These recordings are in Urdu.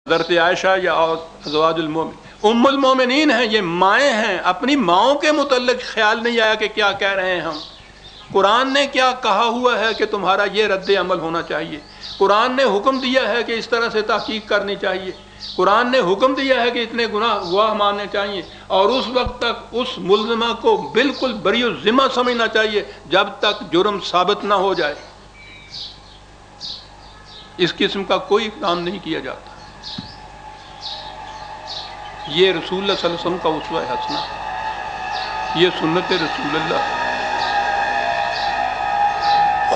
حضرت عائشہ یا ازواج ام المومنین ہیں، یہ مائیں ہیں، اپنی ماؤں کے متعلق خیال نہیں آیا کہ کیا کہہ رہے ہیں ہم، قرآن نے کیا کہا ہوا ہے کہ تمہارا یہ رد عمل ہونا چاہیے، قرآن نے حکم دیا ہے کہ اس طرح سے تحقیق کرنی چاہیے، قرآن نے حکم دیا ہے کہ اتنے گواہ ماننے چاہیے، اور اس وقت تک اس ملزمہ کو بالکل بری الذمہ سمجھنا چاہیے جب تک جرم ثابت نہ ہو جائے۔ اس قسم کا کوئی کام نہیں کیا جاتا۔ یہ رسول اللہ صلی اللہ علیہ وسلم کا اسوہ حسنہ ہے، یہ سنت رسول اللہ ہے۔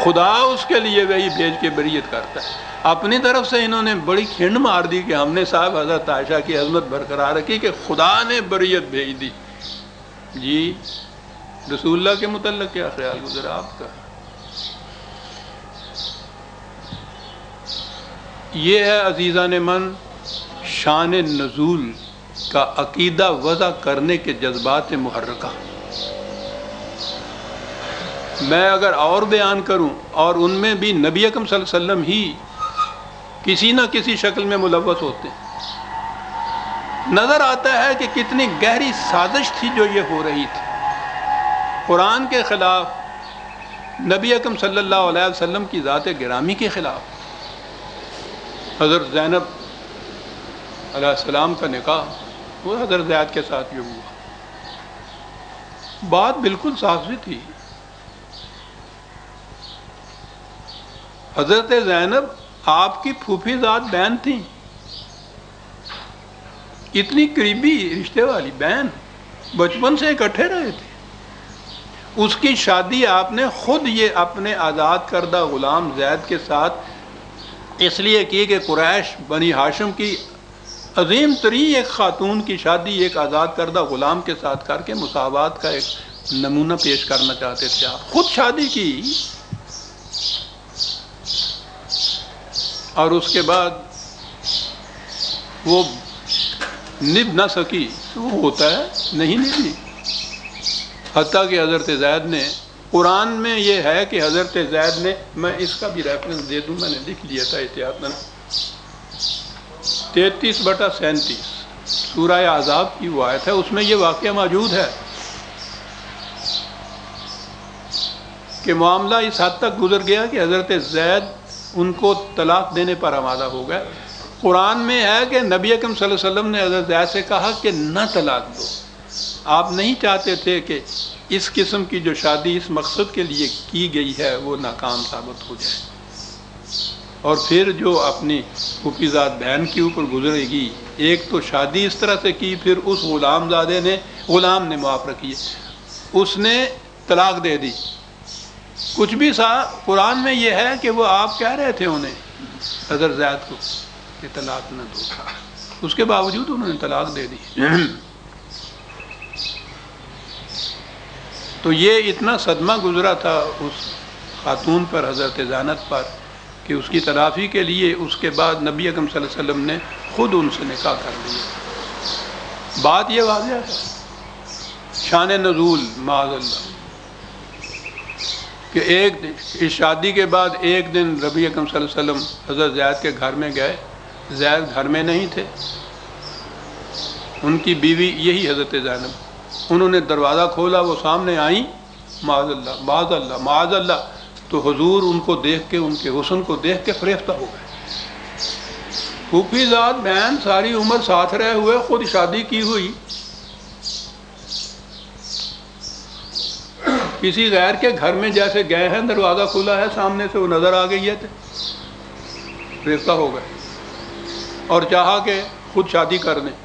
خدا اس کے لیے وہی بھیج کے بریت کرتا ہے۔ اپنی طرف سے انہوں نے بڑی کھنڈ مار دی کہ ہم نے صاحب حضرت عائشہ کی عظمت برقرار رکھی کہ خدا نے بریت بھیج دی۔ جی رسول اللہ کے متعلق کیا خیال گزرا آپ کا؟ یہ ہے عزیزان من شان نزول کا عقیدہ وضع کرنے کے جذبات محرکہ۔ میں اگر اور بیان کروں، اور ان میں بھی نبی اکرم صلی اللہ علیہ وسلم ہی کسی نہ کسی شکل میں ملوث ہوتے ہیں، نظر آتا ہے کہ کتنی گہری سازش تھی جو یہ ہو رہی تھی قرآن کے خلاف، نبی اکرم صلی اللہ علیہ وسلم کی ذات گرامی کے خلاف۔ حضرت زینب علیہ السلام کا نکاح وہ حضرت زید کے ساتھ جو ہوا، بات بالکل صاف سی تھی۔ حضرت زینب آپ کی پھوپھی ذات بہن تھیں، اتنی قریبی رشتے والی بہن، بچپن سے اکٹھے رہے تھے۔ اس کی شادی آپ نے خود یہ اپنے آزاد کردہ غلام زید کے ساتھ اس لیے کی کہ قریش بنی ہاشم کی عظیم ترین ایک خاتون کی شادی ایک آزاد کردہ غلام کے ساتھ کر کے مساوات کا ایک نمونہ پیش کرنا چاہتے تھے۔ آپ خود شادی کی، اور اس کے بعد وہ نبھ نہ سکی، وہ ہوتا ہے نہیں نبھی، حتیٰ کہ حضرت زید نے، قرآن میں یہ ہے کہ حضرت زید نے، میں اس کا بھی ریفرنس دے دوں، میں نے لکھ لیا تھا احتیاطاً، 33/37 سورہ احزاب کی وہ آیت ہے، اس میں یہ واقعہ موجود ہے کہ معاملہ اس حد تک گزر گیا کہ حضرت زید ان کو طلاق دینے پر آمادہ ہو گئے۔ قرآن میں ہے کہ نبی اکرم صلی اللہ علیہ وسلم نے حضرت زید سے کہا کہ نہ طلاق دو، آپ نہیں چاہتے تھے کہ اس قسم کی جو شادی اس مقصد کے لیے کی گئی ہے وہ ناکام ثابت ہو جائے۔ اور پھر جو اپنی پھوپھی ذات بہن کے اوپر گزرے گی، ایک تو شادی اس طرح سے کی، پھر اس غلام نے معاف رکھی، اس نے طلاق دے دی۔ کچھ بھی قرآن میں یہ ہے کہ وہ آپ کہہ رہے تھے انہیں، حضرت زید کو، کہ طلاق نہ دو، اس کے باوجود انہوں نے طلاق دے دی۔ تو یہ اتنا صدمہ گزرا تھا اس خاتون پر، حضرت زینب پر، کہ اس کی تلافی کے لیے اس کے بعد نبی اکرم صلی اللہ علیہ وسلم نے خود ان سے نکاح کر لیا۔ بات یہ واضح ہے، شان نزول معاذ اللہ، کہ ایک دن اس شادی کے بعد ایک دن نبی اکرم صلی اللہ علیہ وسلم حضرت زید کے گھر میں گئے، زید گھر میں نہیں تھے، ان کی بیوی یہی حضرت زینب، انہوں نے دروازہ کھولا، وہ سامنے آئیں، معاذ اللہ معاذ اللہ معاذ اللہ، تو حضور ان کو دیکھ کے، ان کے حسن کو دیکھ کے فریفتہ ہو گئے۔ پھوپھی ذات بہن ساری عمر ساتھ رہے ہوئے، خود شادی کی ہوئی، کسی غیر کے گھر میں جیسے گئے ہیں، دروازہ کھلا ہے، سامنے سے وہ نظر آ گئی ہے، فریفتہ ہو گئے اور چاہا کہ خود شادی کر دیں،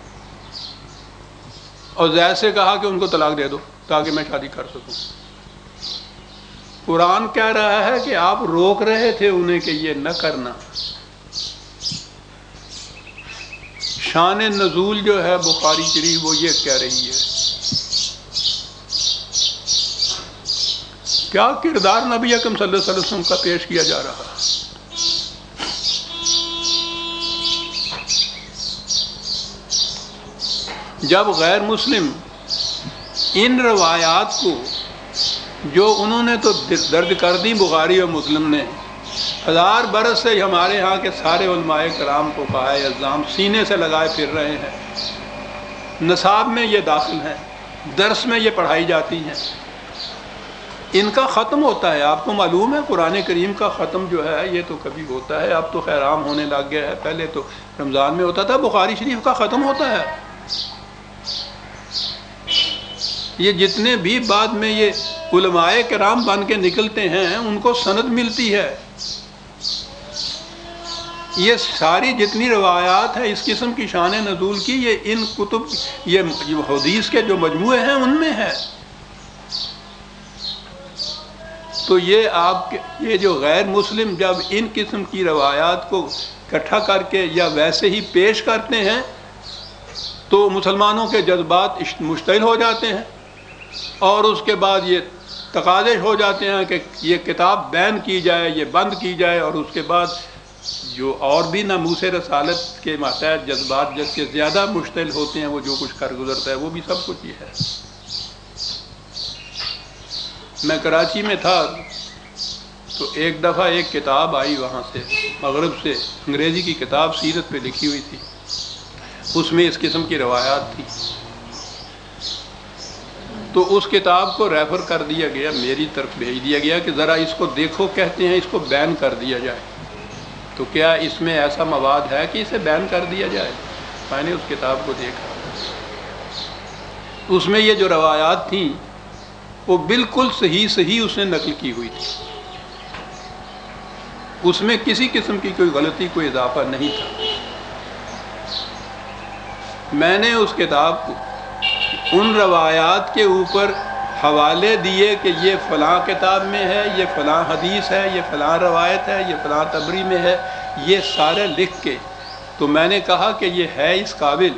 اور زید سے کہا کہ ان کو طلاق دے دو تاکہ میں شادی کر سکوں۔ قرآن کہہ رہا ہے کہ آپ روک رہے تھے انہیں کہ یہ نہ کرنا۔ شان نزول جو ہے بخاری شریف وہ یہ کہہ رہی ہے۔ کیا کردار نبی اکرم صلی اللہ علیہ وسلم کا پیش کیا جا رہا ہے؟ جب غیر مسلم ان روایات کو، جو انہوں نے تو درج کر دی بخاری اور مسلم نے، 1000 برس سے ہمارے ہاں کے سارے علماء کرام کو فقہائے اعظام سینے سے لگائے پھر رہے ہیں، نصاب میں یہ داخل ہیں، درس میں یہ پڑھائی جاتی ہیں، ان کا ختم ہوتا ہے۔ آپ کو معلوم ہے قرآن کریم کا ختم جو ہے یہ تو کبھی ہوتا ہے، اب تو خیر عام ہونے لگ گیا ہے، پہلے تو رمضان میں ہوتا تھا۔ بخاری شریف کا ختم ہوتا ہے، یہ جتنے بھی بعد میں یہ علماء کرام بن کے نکلتے ہیں ان کو سند ملتی ہے۔ یہ ساری جتنی روایات ہیں اس قسم کی شان نزول کی، یہ ان کتب، یہ حدیث کے جو مجموعے ہیں ان میں ہے۔ تو یہ آپ کے یہ جو غیر مسلم جب ان قسم کی روایات کو اکٹھا کر کے یا ویسے ہی پیش کرتے ہیں تو مسلمانوں کے جذبات مشتعل ہو جاتے ہیں، اور اس کے بعد یہ تقاضے ہو جاتے ہیں کہ یہ کتاب بین کی جائے، یہ بند کی جائے، اور اس کے بعد جو اور بھی ناموس رسالت کے ماتحت جذبات جس کے زیادہ مشتعل ہوتے ہیں وہ جو کچھ کر گزرتا ہے وہ بھی سب کچھ یہ ہے۔ میں کراچی میں تھا تو ایک دفعہ ایک کتاب آئی وہاں سے مغرب سے، انگریزی کی کتاب سیرت پہ لکھی ہوئی تھی، اس میں اس قسم کی روایات تھی، تو اس کتاب کو ریفر کر دیا گیا، میری طرف بھیج دیا گیا کہ ذرا اس کو دیکھو، کہتے ہیں اس کو بین کر دیا جائے، تو کیا اس میں ایسا مواد ہے کہ اسے بین کر دیا جائے؟ میں نے اس کتاب کو دیکھا، اس میں یہ جو روایات تھیں وہ بالکل صحیح اس نے نقل کی ہوئی تھی، اس میں کسی قسم کی کوئی غلطی، کوئی اضافہ نہیں تھا۔ میں نے اس کتاب کو ان روایات کے اوپر حوالے دیے کہ یہ فلاں کتاب میں ہے، یہ فلاں حدیث ہے، یہ فلاں روایت ہے، یہ فلاں طبری میں ہے، یہ سارے لکھ کے تو میں نے کہا کہ یہ ہے اس قابل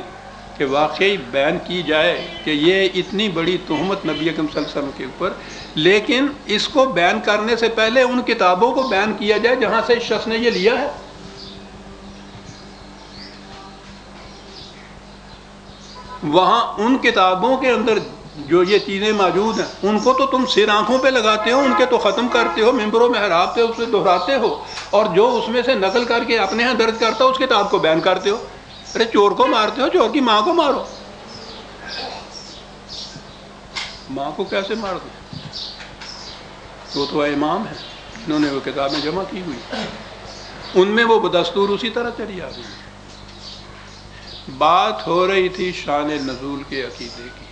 کہ واقعی بیان کی جائے کہ یہ اتنی بڑی تہمت نبی اکرم صلی اللہ علیہ وسلم کے اوپر، لیکن اس کو بیان کرنے سے پہلے ان کتابوں کو بیان کیا جائے جہاں سے اس شخص نے یہ لیا ہے۔ وہاں ان کتابوں کے اندر جو یہ چیزیں موجود ہیں ان کو تو تم سر آنکھوں پہ لگاتے ہو، ان کے تو ختم کرتے ہو، ممبروں میں محراب پہ اسے دہراتے ہو، اور جو اس میں سے نقل کر کے اپنے ہاں درج کرتا ہو اس کتاب کو بیان کرتے ہو۔ ارے چور کو مارتے ہو، چور کی ماں کو مارو، ماں کو کیسے مار دو؟ وہ تو امام ہے، انہوں نے وہ کتابیں جمع کی ہوئی، ان میں وہ بدستور اسی طرح چلی آ گئی۔ بات ہو رہی تھی شان نزول کے عقیدے کی،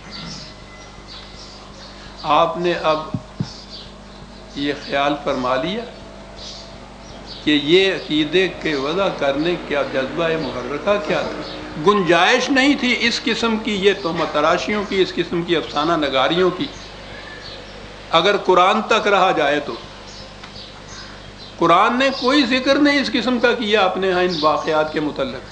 آپ نے اب یہ خیال فرما لیا کہ یہ عقیدے کے وضع کرنے کا جذبہ محرکہ کیا تھا؟ گنجائش نہیں تھی اس قسم کی یہ تہمت تراشیوں کی، اس قسم کی افسانہ نگاریوں کی۔ اگر قرآن تک رہا جائے تو قرآن نے کوئی ذکر نہیں اس قسم کا کیا اپنے ہاں ان واقعات کے متعلق۔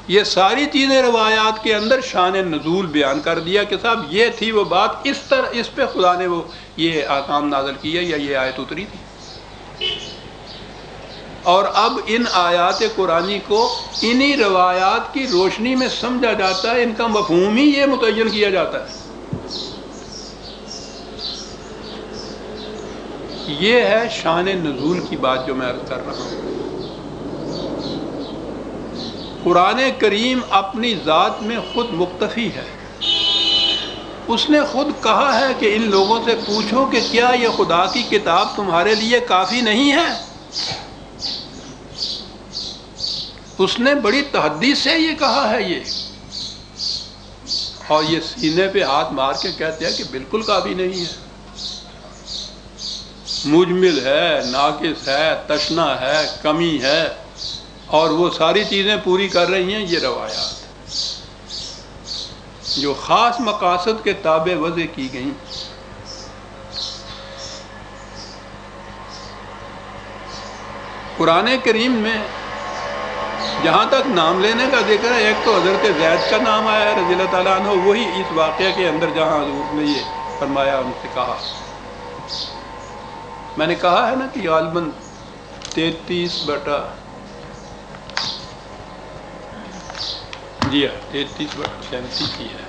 یہ ساری چیزیں روایات کے اندر شان نزول بیان کر دیا کہ صاحب یہ تھی وہ بات، اس طرح اس پہ خدا نے وہ یہ احکام نازل کیا یا یہ آیت اتری تھی۔ اور اب ان آیات قرآنی کو انہی روایات کی روشنی میں سمجھا جاتا ہے، ان کا مفہوم ہی یہ متعین کیا جاتا ہے۔ یہ ہے شان نزول کی بات جو میں عرض کر رہا ہوں۔ قرآن کریم اپنی ذات میں خود مکتفی ہے، اس نے خود کہا ہے کہ ان لوگوں سے پوچھو کہ کیا یہ خدا کی کتاب تمہارے لیے کافی نہیں ہے؟ اس نے بڑی تحدی سے یہ کہا ہے یہ، اور یہ سینے پہ ہاتھ مار کے کہتے ہیں کہ بالکل کافی نہیں ہے، مجمل ہے، ناقص ہے، تشنا ہے، کمی ہے، اور وہ ساری چیزیں پوری کر رہی ہیں یہ روایات جو خاص مقاصد کے تابع وضع کی گئیں۔ قرآن کریم میں جہاں تک نام لینے کا ذکر ہے، ایک تو حضرت زید کا نام آیا ہے رضی اللہ تعالیٰ عنہ، وہی اس واقعے کے اندر جہاں حضور نے یہ فرمایا، ان سے کہا، میں نے کہا ہے نا کہ غالباً 33/37 کی ہے۔